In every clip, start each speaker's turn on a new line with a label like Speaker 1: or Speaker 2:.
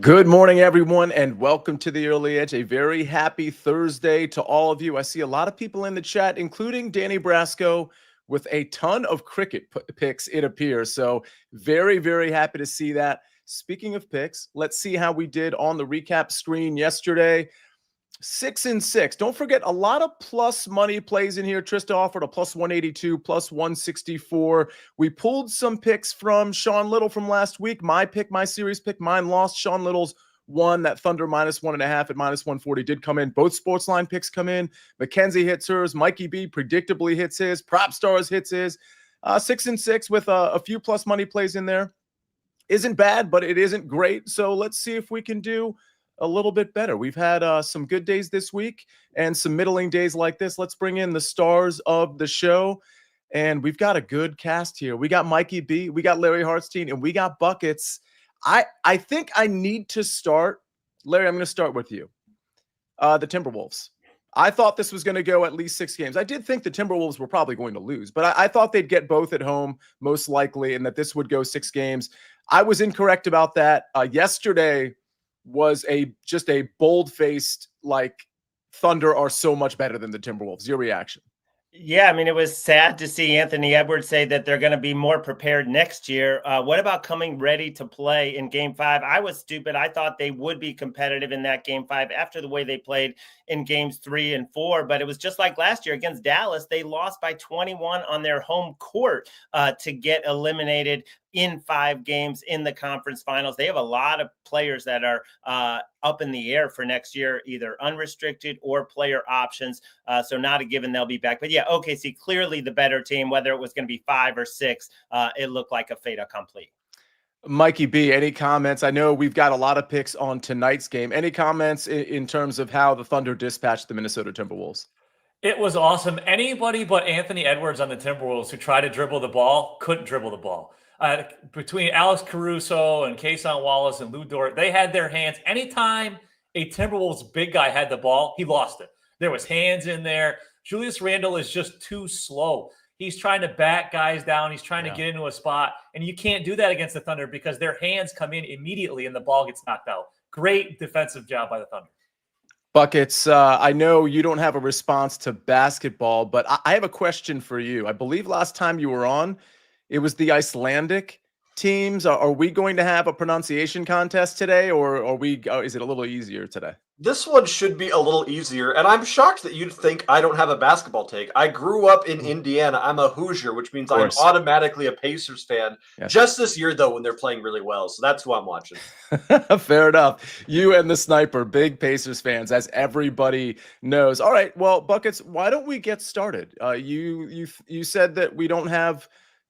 Speaker 1: Good morning, everyone, and welcome to the Early Edge. A very happy Thursday to all of you. I see a lot of people in the chat, including Danny Brasco, with a ton of cricket picks, it appears. So very, very happy to see that. Speaking of picks, let's see how we did on the recap screen yesterday. 6-6. Don't forget, a lot of plus money plays in here. Trista offered a plus 182, plus 164. We pulled some picks from Sean Little from last week. My pick, my series pick, mine lost. Sean Little's won. That Thunder -1.5 at minus 140 did come in. Both SportsLine picks come in. Mackenzie hits hers. Mikey B predictably hits his. Prop Stars hits his. 6-6 with a few plus money plays in there. Isn't bad, but it isn't great. So let's see if we can do a little bit better. We've had some good days this week and some middling days like this. Let's bring in the stars of the show. And we've got a good cast here. We got Mikey B, we got Larry Hartstein, and we got Buckets. I think I need to start. Larry, I'm going to start with you. The Timberwolves. I thought this was going to go at least 6 games. I did think the Timberwolves were probably going to lose, but I thought they'd get both at home, most likely, and that this would go 6 games. I was incorrect about that. Yesterday was just a bold-faced, like, Thunder are so much better than the Timberwolves. Your reaction?
Speaker 2: Yeah, I mean, it was sad to see Anthony Edwards say that they're going to be more prepared next year. What about coming ready to play in Game 5? I was stupid. I thought they would be competitive in that Game 5 after the way they played in Games 3 and 4. But it was just like last year against Dallas. They lost by 21 on their home court to get eliminated in 5 games in the conference finals. They have a lot of players that are up in the air for next year, either unrestricted or player options. So not a given they'll be back. But yeah, OKC clearly the better team. Whether it was going to be 5 or 6, it looked like a fait accompli.
Speaker 1: Mikey B, any comments? I know we've got a lot of picks on tonight's game. Any comments in terms of how the Thunder dispatched the Minnesota Timberwolves?
Speaker 3: It was awesome. Anybody but Anthony Edwards on the Timberwolves who tried to dribble the ball couldn't dribble the ball. Between Alex Caruso and Kayson Wallace and Lou Dort, they had their hands. Anytime a Timberwolves big guy had the ball, he lost it. There was hands in there. Julius Randle is just too slow. He's trying to back guys down. He's trying to get into a spot, and you can't do that against the Thunder because their hands come in immediately and the ball gets knocked out. Great defensive job by the Thunder.
Speaker 1: Buckets, I know you don't have a response to basketball, but I have a question for you. I believe last time you were on, it was the Icelandic teams. Are we going to have a pronunciation contest today, or is it a little easier today?
Speaker 4: This one should be a little easier, and I'm shocked that you'd think I don't have a basketball take. I grew up in Indiana. I'm a Hoosier, which means I'm automatically a Pacers fan. Yes. Just this year, though, when they're playing really well. So that's who I'm watching.
Speaker 1: Fair enough. You and the Sniper, big Pacers fans, as everybody knows. All right, well, Buckets, why don't we get started? You said that we don't have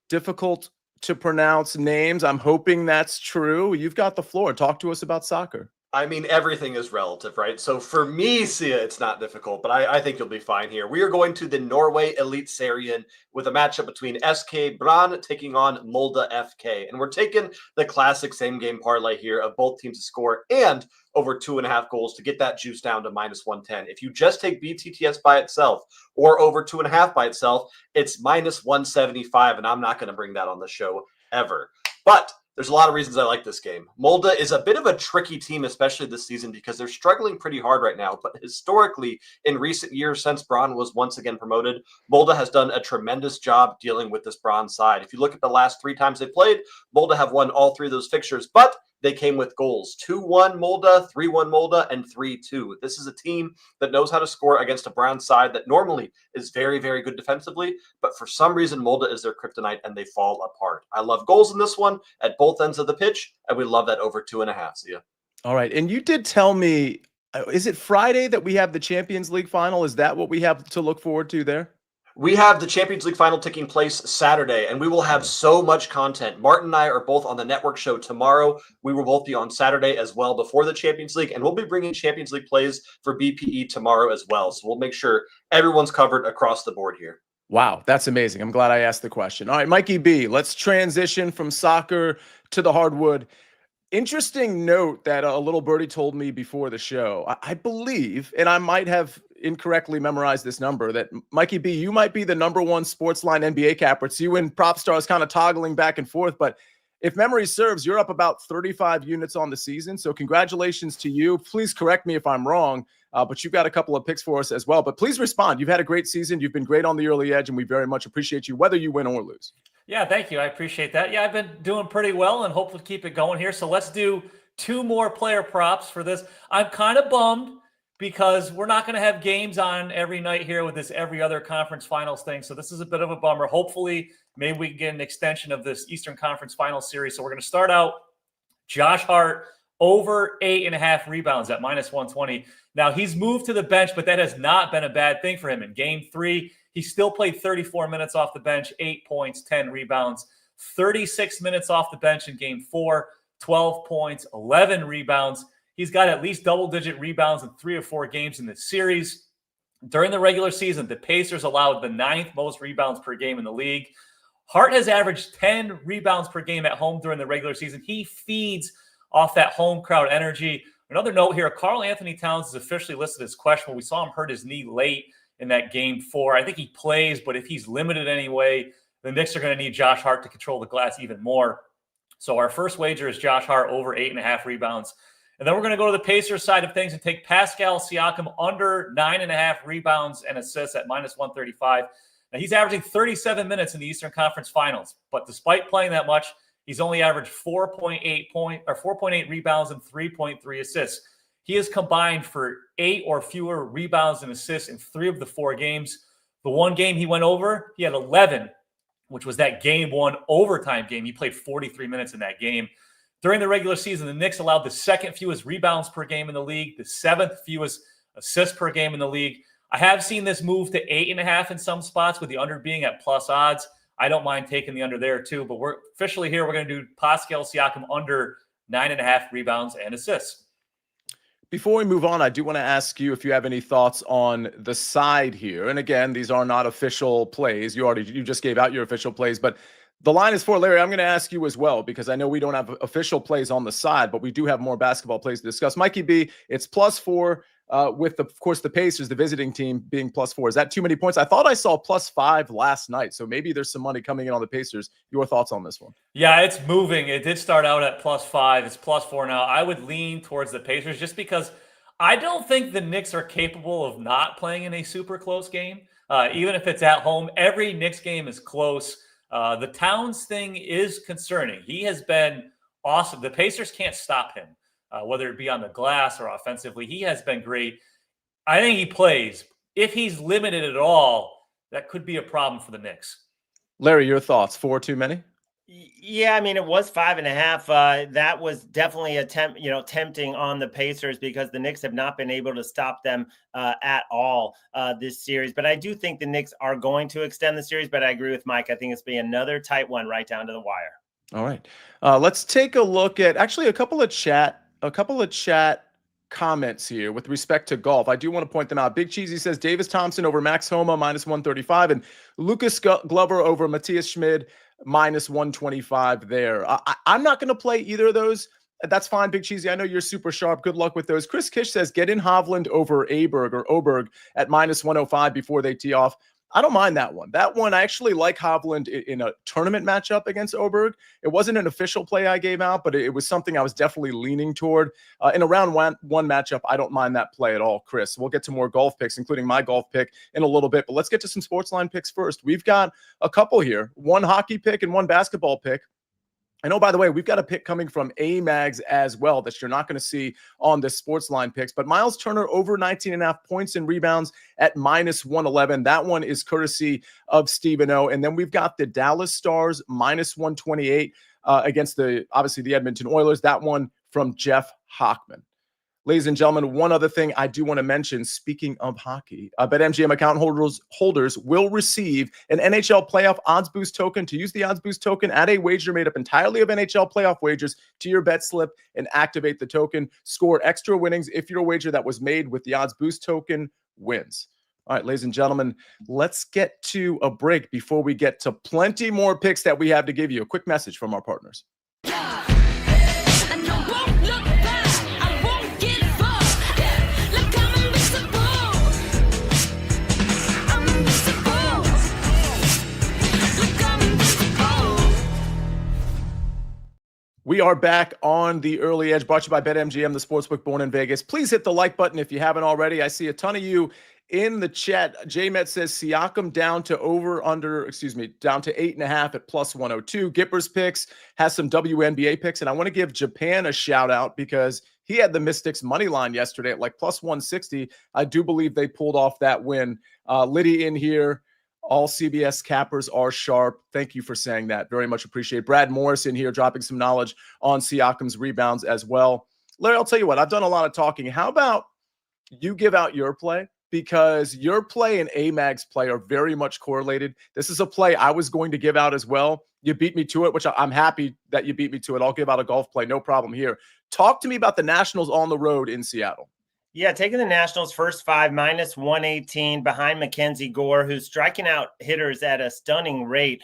Speaker 1: difficult to pronounce names. I'm hoping that's true. You've got the floor. Talk to us about soccer.
Speaker 4: I mean, everything is relative, right? So for me, Sia, it's not difficult, but I think you'll be fine here. We are going to the Norway Elite Serien with a matchup between SK Brann taking on Molde FK. And we're taking the classic same game parlay here of both teams to score and over 2.5 goals to get that juice down to -110. If you just take BTTS by itself or over 2.5 by itself, it's -175. And I'm not going to bring that on the show ever. But there's a lot of reasons I like this game. Molde is a bit of a tricky team, especially this season, because they're struggling pretty hard right now. But historically, in recent years, since Brann was once again promoted, Molde has done a tremendous job dealing with this Brann side. If you look at the last 3 times they played, Molde have won all 3 of those fixtures, but they came with goals. 2-1 Molde, 3-1 Molde, and 3-2. This is a team that knows how to score against a Brann side that normally is very, very good defensively, but for some reason, Molde is their kryptonite and they fall apart. I love goals in this one at both ends of the pitch, and we love that over 2.5. See ya.
Speaker 1: All right, and you did tell me, is it Friday that we have the Champions League final? Is that what we have to look forward to there?
Speaker 4: We have the Champions League final taking place Saturday, and we will have so much content. Martin and I are both on the network show tomorrow. We will both be on Saturday as well before the Champions League, and we'll be bringing Champions League plays for BPE tomorrow as well. So we'll make sure everyone's covered across the board here.
Speaker 1: Wow, that's amazing. I'm glad I asked the question. All right, Mikey B, let's transition from soccer to the hardwood. Interesting note that a little birdie told me before the show. I believe, and I might have incorrectly memorized this number, that Mikey B, you might be the #1 SportsLine NBA capper. It's you and Prop Stars kind of toggling back and forth, but if memory serves, you're up about 35 units on the season. So congratulations to you. Please correct me if I'm wrong, but you've got a couple of picks for us as well. But please respond. You've had a great season. You've been great on the early edge, and we very much appreciate you, whether you win or lose.
Speaker 3: Yeah, thank you. I appreciate that. Yeah, I've been doing pretty well and hopefully keep it going here. So let's do 2 more player props for this. I'm kind of bummed because we're not going to have games on every night here with this every other conference finals thing. So this is a bit of a bummer. Hopefully, maybe we can get an extension of this Eastern Conference Finals series. So we're going to start out Josh Hart over 8.5 rebounds at -120. Now, he's moved to the bench, but that has not been a bad thing for him. In Game 3, he still played 34 minutes off the bench, 8 points, 10 rebounds, 36 minutes off the bench in Game 4, 12 points, 11 rebounds. He's got at least double-digit rebounds in 3 or 4 games in this series. During the regular season, the Pacers allowed the 9th most rebounds per game in the league. Hart has averaged 10 rebounds per game at home during the regular season. He feeds off that home crowd energy. Another note here, Karl Anthony Towns is officially listed as questionable. We saw him hurt his knee late in that Game 4. I think he plays, but if he's limited anyway, the Knicks are going to need Josh Hart to control the glass even more. So our first wager is Josh Hart over 8.5 rebounds. And then we're going to go to the Pacers side of things and take Pascal Siakam under 9.5 rebounds and assists at -135. Now, he's averaging 37 minutes in the Eastern Conference Finals, but despite playing that much, he's only averaged 4.8 rebounds and 3.3 assists. He has combined for 8 or fewer rebounds and assists in 3 of the 4 games. The one game he went over, he had 11, which was that Game 1 overtime game. He played 43 minutes in that game. During the regular season, the Knicks allowed the 2nd fewest rebounds per game in the league, the 7th fewest assists per game in the league. I have seen this move to 8.5 in some spots, with the under being at plus odds. I don't mind taking the under there too, but we're officially here. We're going to do Pascal Siakam under 9.5 rebounds and assists.
Speaker 1: Before we move on, I do want to ask you if you have any thoughts on the side here. And again, these are not official plays. You just gave out your official plays, but the line is for Larry. I'm going to ask you as well, because I know we don't have official plays on the side, but we do have more basketball plays to discuss. Mikey B, it's +4 with, of course, the Pacers, the visiting team, being +4. Is that too many points? I thought I saw +5 last night, so maybe there's some money coming in on the Pacers. Your thoughts on this one?
Speaker 3: Yeah, it's moving. It did start out at +5. It's +4 now. I would lean towards the Pacers just because I don't think the Knicks are capable of not playing in a super close game. Even if it's at home, every Knicks game is close. The Towns thing is concerning. He has been awesome. The Pacers can't stop him, whether it be on the glass or offensively. He has been great. I think he plays. If he's limited at all, that could be a problem for the Knicks.
Speaker 1: Larry, your thoughts? 4 too many?
Speaker 2: Yeah, I mean, it was 5.5. That was definitely tempting on the Pacers, because the Knicks have not been able to stop them at all this series. But I do think the Knicks are going to extend the series. But I agree with Mike. I think it's be another tight one right down to the wire.
Speaker 1: All right. Let's take a look at actually a couple of chat comments here with respect to golf. I do want to point them out. Big Cheesy says Davis Thompson over Max Homa -135, and Lucas Glover over Matthias Schmid -125 there. I'm not going to play either of those. That's fine, Big Cheesy. I know you're super sharp. Good luck with those. Chris Kish says get in Hovland over Oberg at -105 before they tee off. I don't mind that one. That one, I actually like Hovland in a tournament matchup against Oberg. It wasn't an official play I gave out, but it was something I was definitely leaning toward. In a round one matchup, I don't mind that play at all, Chris. We'll get to more golf picks, including my golf pick, in a little bit. But let's get to some SportsLine picks first. We've got a couple here, one hockey pick and one basketball pick. And oh, by the way, we've got a pick coming from AMags as well that you're not going to see on this SportsLine picks. But Miles Turner over 19.5 points and rebounds at -111. That one is courtesy of Stephen O. And then we've got the Dallas Stars -128 against obviously the Edmonton Oilers. That one from Jeff Hockman. Ladies and gentlemen, one other thing I do want to mention, speaking of hockey, BetMGM account holders will receive an NHL playoff odds boost token. To use the odds boost token, add a wager made up entirely of NHL playoff wagers to your bet slip and activate the token. Score extra winnings if your wager that was made with the odds boost token wins. All right, ladies and gentlemen, let's get to a break before we get to plenty more picks that we have to give you. A quick message from our partners. We are back on the Early Edge, brought to you by BetMGM, the sportsbook born in Vegas. Please hit the like button if you haven't already. I see a ton of you in the chat. J-Met says Siakam down to down to 8.5 at plus 102. Gipper's picks has some WNBA picks, and I want to give Japan a shout out because he had the Mystics money line yesterday at like plus 160. I do believe they pulled off that win. Liddy in here. All CBS cappers are sharp. Thank you for saying that. Very much appreciate it. Brad Morris in here dropping some knowledge on Siakam's rebounds as well. Larry, I'll tell you what, I've done a lot of talking. How about you give out your play? Because your play and AMags play are very much correlated. This is a play I was going to give out as well. You beat me to it, which I'm happy that you beat me to it. I'll give out a golf play. No problem here. Talk to me about the Nationals on the road in Seattle.
Speaker 2: Yeah, taking the Nationals first 5, minus 118 behind Mackenzie Gore, who's striking out hitters at a stunning rate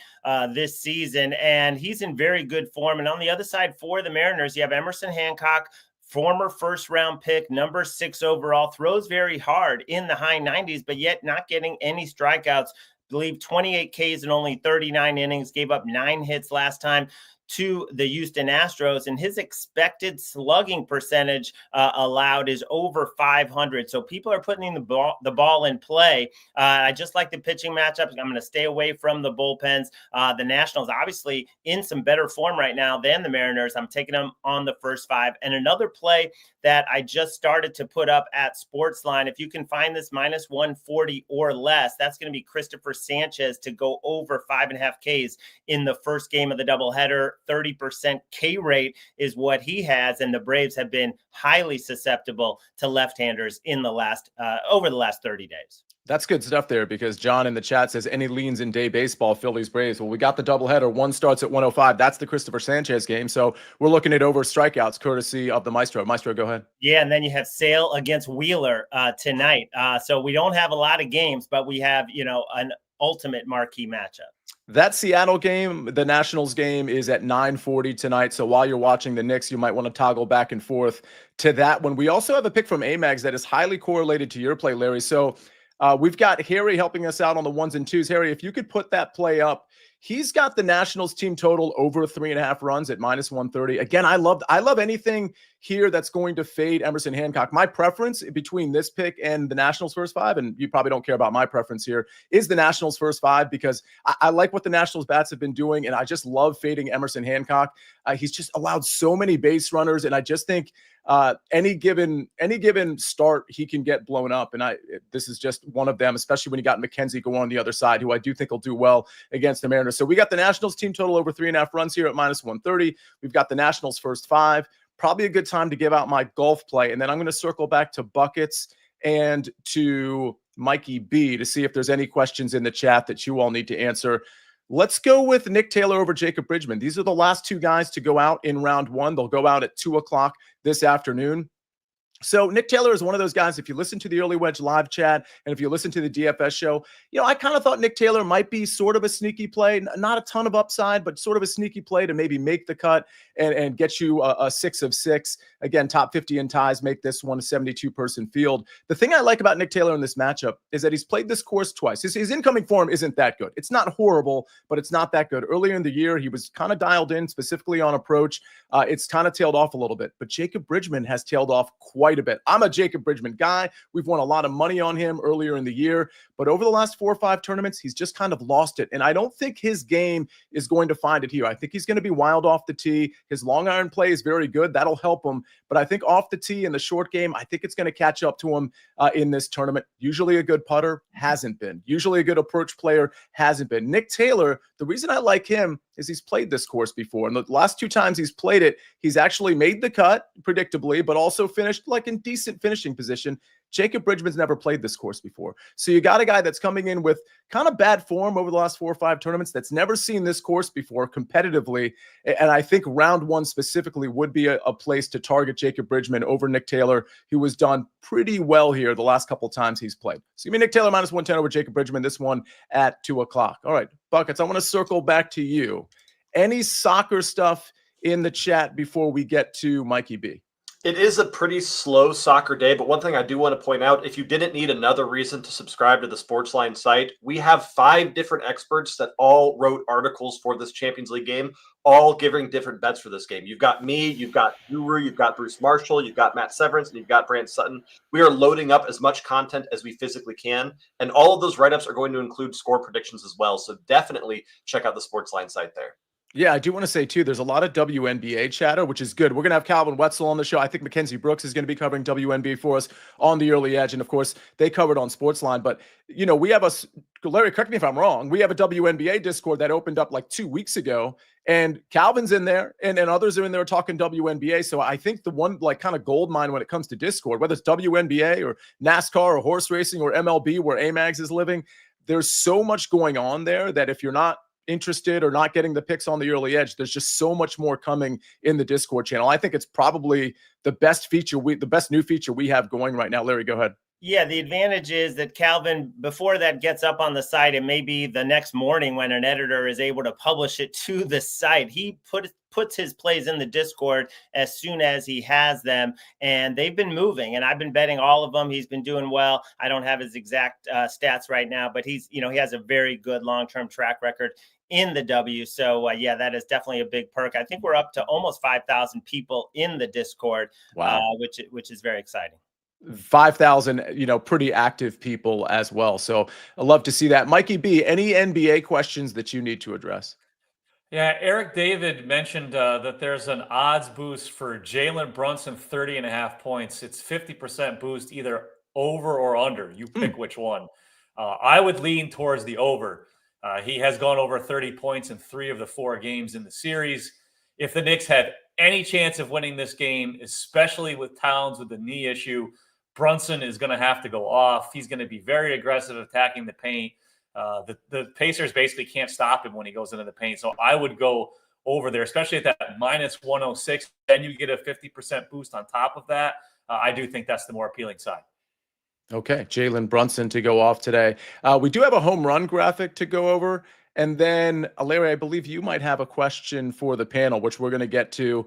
Speaker 2: this season, and he's in very good form. And on the other side for the Mariners, you have Emerson Hancock, former first-round pick, number 6 overall, throws very hard in the high 90s, but yet not getting any strikeouts. I believe 28 Ks in only 39 innings, gave up 9 hits last time to the Houston Astros, and his expected slugging percentage allowed is over 500. So people are putting the ball in play. I just like the pitching matchups. I'm going to stay away from the bullpens. The Nationals obviously in some better form right now than the Mariners. I'm taking them on the first 5. And another play that I just started to put up at SportsLine, if you can find this minus 140 or less, that's going to be Christopher Sanchez to go over 5.5 Ks in the first game of the doubleheader. 30% K rate is what he has, and the Braves have been highly susceptible to left-handers in the last over the last 30 days.
Speaker 1: That's good stuff there, because John in the chat says any leans in day baseball, Phillies Braves. Well, we got the doubleheader. One starts at 105. That's the Christopher Sanchez game. So we're looking at over strikeouts, courtesy of the Maestro. Maestro, go ahead.
Speaker 2: Yeah, and then you have Sale against Wheeler tonight. So we don't have a lot of games, but we have, an ultimate marquee matchup.
Speaker 1: That Seattle game, the Nationals game, is at 9:40 tonight. So while you're watching the Knicks, you might want to toggle back and forth to that one. We also have a pick from AMags that is highly correlated to your play, Larry. So we've got Harry helping us out on the 1s and 2s. Harry, if you could put that play up. He's got the Nationals team total over 3.5 runs at minus 130. Again, I love anything here that's going to fade Emerson Hancock. My preference between this pick and the Nationals first 5, and you probably don't care about my preference here, is the Nationals first 5, because I like what the Nationals bats have been doing, and I just love fading Emerson Hancock. He's just allowed so many base runners, and I just think any given start he can get blown up, and this is just one of them, especially when you got Mackenzie go on the other side, who I do think will do well against the Mariners. So we got the Nationals team total over 3.5 runs here at minus 130. We've got the Nationals first 5. Probably a good time to give out my golf play, and then I'm going to circle back to buckets and to Mikey B to see if there's any questions in the chat that you all need to answer. Let's go with Nick Taylor over Jacob Bridgman. These are the last 2 guys to go out in round 1. They'll go out at 2 o'clock this afternoon. So Nick Taylor is one of those guys, if you listen to the Early Wedge live chat and if you listen to the DFS show, I kind of thought Nick Taylor might be sort of a sneaky play, not a ton of upside, but sort of a sneaky play to maybe make the cut and get you a 6 of 6. Again, top 50 in ties make this one a 72-person field. The thing I like about Nick Taylor in this matchup is that he's played this course twice. His incoming form isn't that good. It's not horrible, but it's not that good. Earlier in the year, he was kind of dialed in, specifically on approach. It's kind of tailed off a little bit, but Jacob Bridgman has tailed off quite a bit. I'm a Jacob Bridgman guy. We've won a lot of money on him earlier in the year, but over the last 4 or 5 tournaments, he's just kind of lost it. And I don't think his game is going to find it here. I think he's going to be wild off the tee. His long iron play is very good. That'll help him. But I think off the tee in the short game, I think it's going to catch up to him in this tournament. Usually a good putter, hasn't been. Usually a good approach player, hasn't been. Nick Taylor, the reason I like him is he's played this course before. And the last 2 times he's played it, he's actually made the cut, predictably, but also finished like in decent finishing position. Jacob Bridgman's never played this course before. So you got a guy that's coming in with kind of bad form over the last 4 or 5 tournaments that's never seen this course before competitively. And I think round 1 specifically would be a place to target Jacob Bridgman over Nick Taylor, who has done pretty well here the last couple times he's played. So give me Nick Taylor minus 110 over Jacob Bridgman, this one at 2 o'clock. All right, Buckets, I want to circle back to you. Any soccer stuff in the chat before we get to Mikey B?
Speaker 4: It is a pretty slow soccer day, but one thing I do want to point out, if you didn't need another reason to subscribe to the SportsLine site, we have 5 different experts that all wrote articles for this Champions League game, all giving different bets for this game. You've got me, you've got Guru, you've got Bruce Marshall, you've got Matt Severance, and you've got Brant Sutton. We are loading up as much content as we physically can, and all of those write-ups are going to include score predictions as well, so definitely check out the SportsLine site there.
Speaker 1: Yeah, I do want to say, too, there's a lot of WNBA chatter, which is good. We're going to have Calvin Wetzel on the show. I think Mackenzie Brooks is going to be covering WNBA for us on the early edge. And, of course, they covered on Sportsline. But, we have Larry, correct me if I'm wrong, we have a WNBA Discord that opened up like 2 weeks ago. And Calvin's in there and others are in there talking WNBA. So I think the one like kind of gold mine when it comes to Discord, whether it's WNBA or NASCAR or horse racing or MLB where AMags is living, there's so much going on there that if you're not interested or not getting the picks on the early edge, there's just so much more coming in the Discord channel. I think it's probably the best new feature we have going right now. Larry, go ahead.
Speaker 2: Yeah, the advantage is that Calvin, before that gets up on the site, it may be the next morning when an editor is able to publish it to the site. He puts his plays in the Discord as soon as he has them, and they've been moving, and I've been betting all of them. He's been doing well. I don't have his exact stats right now, but he has a very good long-term track record in the W. So yeah, that is definitely a big perk. I think we're up to almost 5,000 people in the Discord,
Speaker 1: wow.
Speaker 2: Which is very exciting.
Speaker 1: 5,000, pretty active people as well. So I love to see that. Mikey B, any NBA questions that you need to address?
Speaker 3: Yeah, Eric David mentioned that there's an odds boost for Jalen Brunson, 30.5 points. It's 50% boost, either over or under. You pick which one. I would lean towards the over. He has gone over 30 points in 3 of the 4 games in the series. If the Knicks have any chance of winning this game, especially with Towns with the knee issue, Brunson is going to have to go off. He's going to be very aggressive attacking the paint. The Pacers basically can't stop him when he goes into the paint. So I would go over there, especially at that minus 106. Then you get a 50% boost on top of that. I do think that's the more appealing side.
Speaker 1: Okay, Jalen Brunson to go off today. We do have a home run graphic to go over. And then, Larry, I believe you might have a question for the panel, which we're going to get to.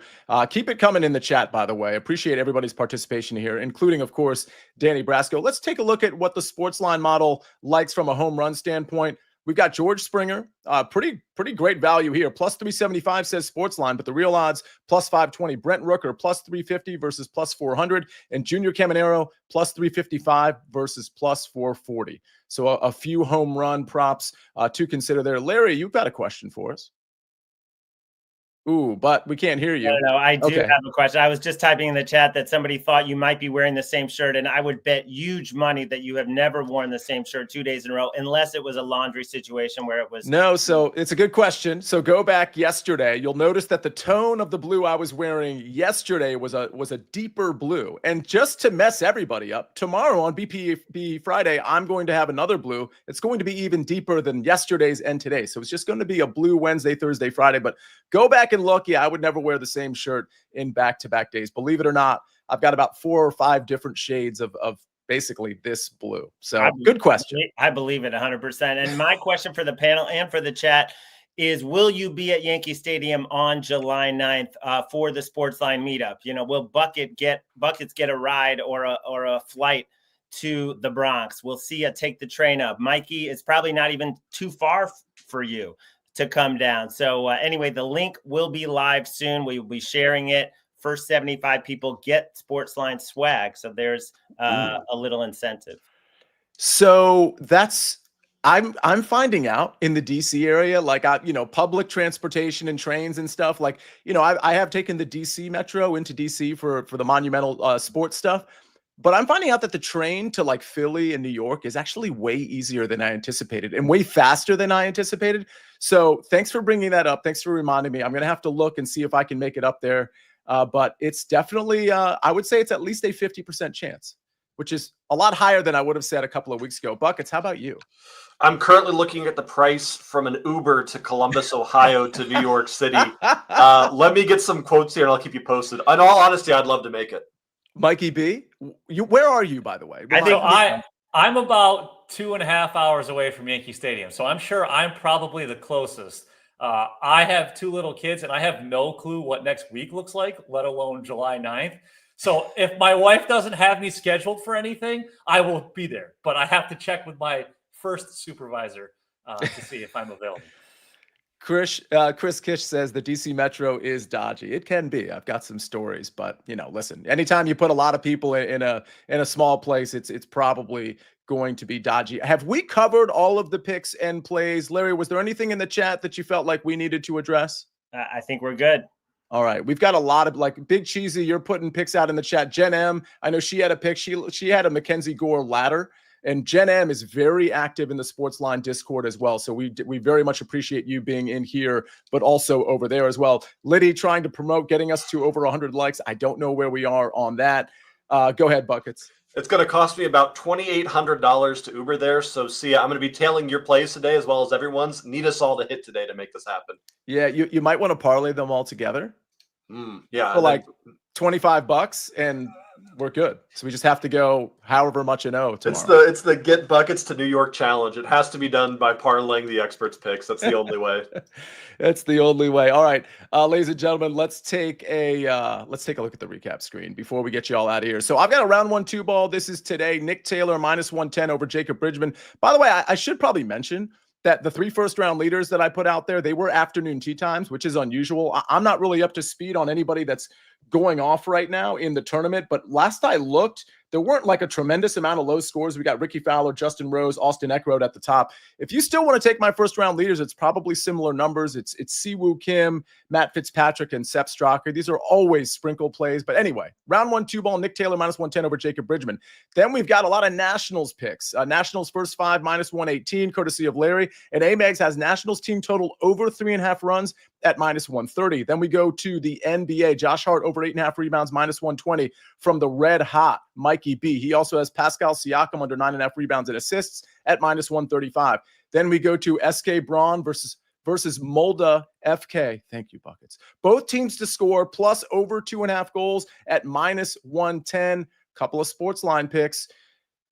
Speaker 1: Keep it coming in the chat, by the way. Appreciate everybody's participation here, including, of course, Danny Brasco. Let's take a look at what the SportsLine model likes from a home run standpoint. We've got George Springer, pretty great value here. Plus 375 says SportsLine, but the real odds plus 520. Brent Rooker plus 350 versus plus 400, and Junior Caminero plus 355 versus plus 440. So a few home run props to consider there. Larry, you've got a question for us. Ooh, but we can't hear you.
Speaker 2: No, I do have a question. I was just typing in the chat that somebody thought you might be wearing the same shirt, and I would bet huge money that you have never worn the same shirt 2 days in a row, unless it was a laundry situation where it was.
Speaker 1: No, so it's a good question. So go back yesterday. You'll notice that the tone of the blue I was wearing yesterday was a deeper blue. And just to mess everybody up, tomorrow on BPB Friday, I'm going to have another blue. It's going to be even deeper than yesterday's and today. So it's just going to be a blue Wednesday, Thursday, Friday. But go back and look. Yeah, I would never wear the same shirt in back-to-back days. Believe it or not, I've got about 4 or 5 different shades of basically this blue. So good question.
Speaker 2: I believe it 100%. And my question for the panel and for the chat is, will you be at Yankee Stadium on July 9th for the SportsLine meetup? Will Buckets get a ride or a flight to the Bronx? We'll see you take the train up. Mikey, it's probably not even too far for you to come down. So anyway, the link will be live soon. We will be sharing it. First 75 people get SportsLine swag. So there's a little incentive.
Speaker 1: So I'm finding out in the DC area, like public transportation and trains and stuff. Like, I have taken the DC Metro into DC for the monumental sports stuff. But I'm finding out that the train to like Philly and New York is actually way easier than I anticipated and way faster than I anticipated. So thanks for bringing that up. Thanks for reminding me. I'm going to have to look and see if I can make it up there. But it's definitely, I would say it's at least a 50% chance, which is a lot higher than I would have said a couple of weeks ago. Buckets, how about you?
Speaker 4: I'm currently looking at the price from an Uber to Columbus, Ohio to New York City. Let me get some quotes here and I'll keep you posted. In all honesty, I'd love to make it.
Speaker 1: Mikey B, where are you, by the way?
Speaker 3: I'm about 2.5 hours away from Yankee Stadium, so I'm sure I'm probably the closest. I have 2 little kids, and I have no clue what next week looks like, let alone July 9th. So if my wife doesn't have me scheduled for anything, I will be there. But I have to check with my first supervisor to see if I'm available.
Speaker 1: Chris Kish says the DC Metro is dodgy. It can be. I've got some stories, but listen. Anytime you put a lot of people in a small place, it's probably going to be dodgy. Have we covered all of the picks and plays, Larry? Was there anything in the chat that you felt like we needed to address?
Speaker 2: I think we're good.
Speaker 1: All right, we've got a lot of Big Cheesy. You're putting picks out in the chat. Jen M, I know she had a pick. She had a Mackenzie Gore ladder. And Jen M is very active in the SportsLine Discord as well. So we very much appreciate you being in here, but also over there as well. Liddy trying to promote getting us to over 100 likes. I don't know where we are on that. Go ahead, Buckets.
Speaker 4: It's going to cost me about $2,800 to Uber there. So, Sia, I'm going to be tailing your plays today as well as everyone's. Need us all to hit today to make this happen.
Speaker 1: Yeah, you might want to parlay them all together.
Speaker 4: Yeah.
Speaker 1: For like $25 and we're good. So we just have to go however much an O tomorrow.
Speaker 4: It's the get buckets to New York challenge. It has to be done by parlaying the experts' picks. That's the only way.
Speaker 1: That's the only way. All right, ladies and gentlemen, let's take a look at the recap screen before we get you all out of here. So I've got a round 1 2-ball. This is today. Nick Taylor -110 over Jacob Bridgman. By the way, I should probably mention that the 3 first-round leaders that I put out there, they were afternoon tee times, which is unusual. I'm not really up to speed on anybody that's going off right now in the tournament, but last I looked, there weren't like a tremendous amount of low scores. We got Ricky Fowler, Justin Rose, Austin Eckroat at the top. If you still want to take my first-round leaders, it's probably similar numbers. It's Siwoo Kim, Matt Fitzpatrick, and Sepp Straka. These are always sprinkle plays. But anyway, round 1 2-ball, Nick Taylor -110 over Jacob Bridgman. Then we've got a lot of Nationals picks. Nationals first 5 -118, courtesy of Larry. And AMags has Nationals team total over 3.5 runs at -130. Then we go to the NBA. Josh Hart over 8.5 rebounds, -120 from the red hot Mikey B. He also has Pascal Siakam under 9.5 rebounds and assists at -135. Then we go to SK Braun versus Molda FK. Thank you, Buckets. Both teams to score plus over 2.5 goals at -110. Couple of SportsLine picks.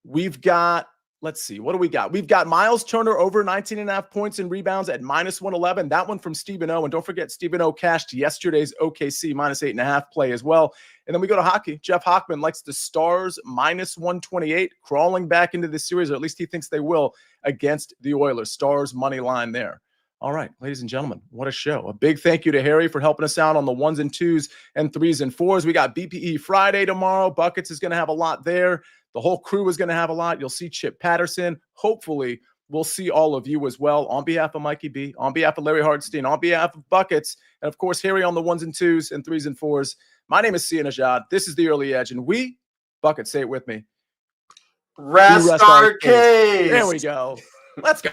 Speaker 1: We've got, let's see, what do we got? We've got Miles Turner over 19.5 points and rebounds at -111. That one from Stephen O. And don't forget, Stephen O cashed yesterday's OKC -8.5 play as well. And then we go to hockey. Jeff Hockman likes the Stars -128, crawling back into the series, or at least he thinks they will, against the Oilers. Stars money line there. All right, ladies and gentlemen, what a show. A big thank you to Harry for helping us out on the 1s and 2s and 3s and 4s. We got BPE Friday tomorrow. Buckets is going to have a lot there. The whole crew is going to have a lot. You'll see Chip Patterson. Hopefully, we'll see all of you as well. On behalf of Mikey B, on behalf of Larry Hartstein, on behalf of Buckets, and of course, Harry on the 1s and 2s and 3s and 4s. My name is Sia Nejad. This is the Early Edge, and we, Buckets, say it with me.
Speaker 4: Rest our case.
Speaker 1: There we go. Let's go.